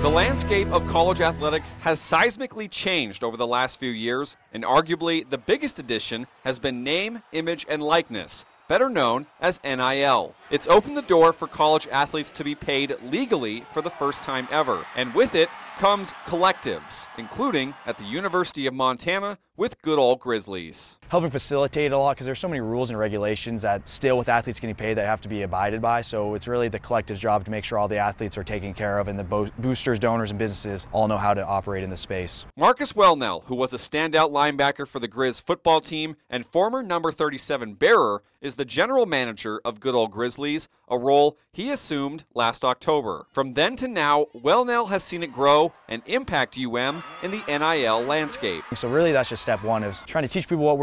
The landscape of college athletics has seismically changed over the last few years, and arguably the biggest addition has been name, image, and likeness, better known as NIL. It's opened the door for college athletes to be paid legally for the first time ever, and with it comes collectives, including at the University of Montana with Good Ol Grizzlies. Helping facilitate a lot because there's so many rules and regulations that still with athletes getting paid that have to be abided by, so it's really the collective's job to make sure all the athletes are taken care of and the boosters, donors, and businesses all know how to operate in the space. Marcus Wellnell, who was a standout linebacker for the Grizz football team and former number 37 bearer, is the general manager of Good Ol Grizzlies, a role he assumed last October. From then to now, Wellnell has seen it grow and impact UM in the NIL landscape. So really that's just step one, is trying to teach people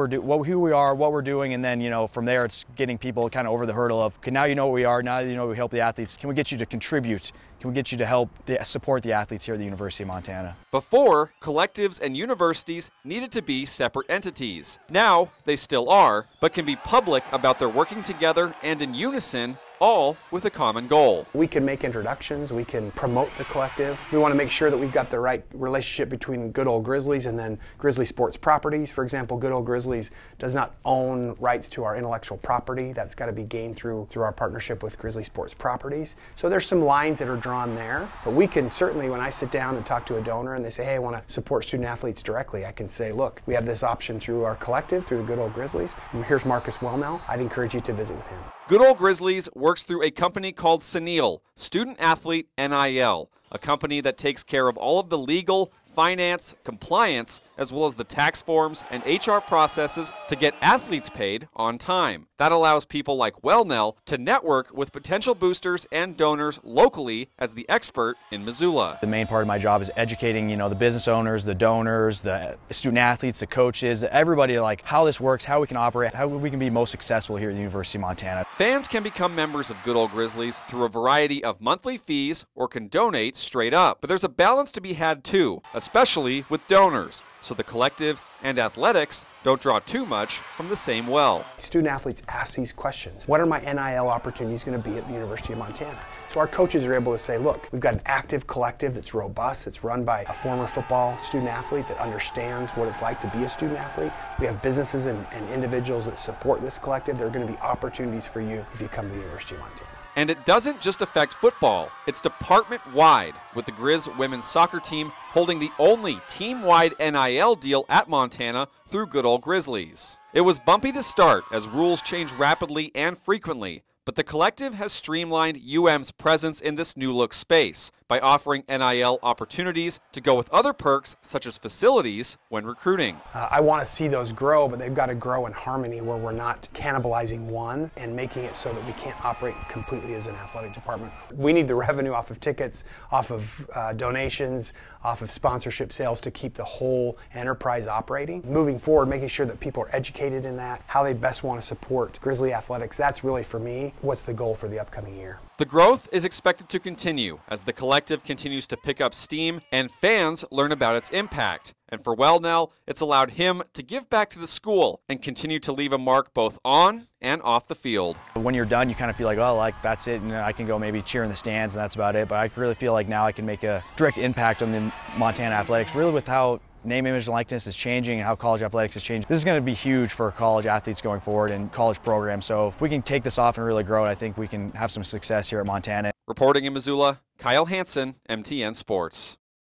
who we are, what we're doing, and then from there it's getting people kind of over the hurdle of, okay, now you know what we are, now you know we help the athletes. Can we get you to contribute? Can we get you to help support the athletes here at the University of Montana? Before, collectives and universities needed to be separate entities. Now, they still are, but can be public about their working together and in unison, all with a common goal. We can make introductions, we can promote the collective. We want to make sure that we've got the right relationship between Good Ol Grizzlies and then Grizzly Sports Properties. For example, Good Ol Grizzlies does not own rights to our intellectual property. That's got to be gained through our partnership with Grizzly Sports Properties. So there's some lines that are drawn there, but we can certainly, when I sit down and talk to a donor and they say, hey, I want to support student athletes directly, I can say, look, we have this option through our collective, through the Good Ol Grizzlies. Here's Marcus Wellnell. I'd encourage you to visit with him. Good Ol Grizzlies works through a company called NIL, Student Athlete NIL, a company that takes care of all of the legal, finance, compliance, as well as the tax forms and HR processes to get athletes paid on time. That allows people like Wellnell to network with potential boosters and donors locally as the expert in Missoula. The main part of my job is educating, the business owners, the donors, the student athletes, the coaches, everybody, like how this works, how we can operate, how we can be most successful here at the University of Montana. Fans can become members of Good Ol Grizzlies through a variety of monthly fees or can donate straight up. But there's a balance to be had too, especially with donors, so the collective and athletics don't draw too much from the same well. Student athletes ask these questions. What are my NIL opportunities going to be at the University of Montana? So our coaches are able to say, look, we've got an active collective that's robust, that's run by a former football student athlete that understands what it's like to be a student athlete. We have businesses and individuals that support this collective. There are going to be opportunities for you if you come to the University of Montana. And it doesn't just affect football, it's department-wide, with the Grizz women's soccer team holding the only team-wide NIL deal at Montana through Good Ol Grizzlies. It was bumpy to start as rules change rapidly and frequently, but the collective has streamlined UM's presence in this new-look space by offering NIL opportunities to go with other perks such as facilities when recruiting. I want to see those grow, but they've got to grow in harmony where we're not cannibalizing one and making it so that we can't operate completely as an athletic department. We need the revenue off of tickets, off of donations, off of sponsorship sales to keep the whole enterprise operating. Moving forward, making sure that people are educated in that, how they best want to support Grizzly athletics, that's really for me what's the goal for the upcoming year. The growth is expected to continue as the collective continues to pick up steam and fans learn about its impact. And for Wellnell, it's allowed him to give back to the school and continue to leave a mark both on and off the field. When you're done, you kind of feel like, that's it, and I can go maybe cheer in the stands and that's about it. But I really feel like now I can make a direct impact on the Montana athletics, really with how name, image, and likeness is changing and how college athletics is changing. This is going to be huge for college athletes going forward and college programs. So if we can take this off and really grow it, I think we can have some success here at Montana. Reporting in Missoula, Kyle Hansen, MTN Sports.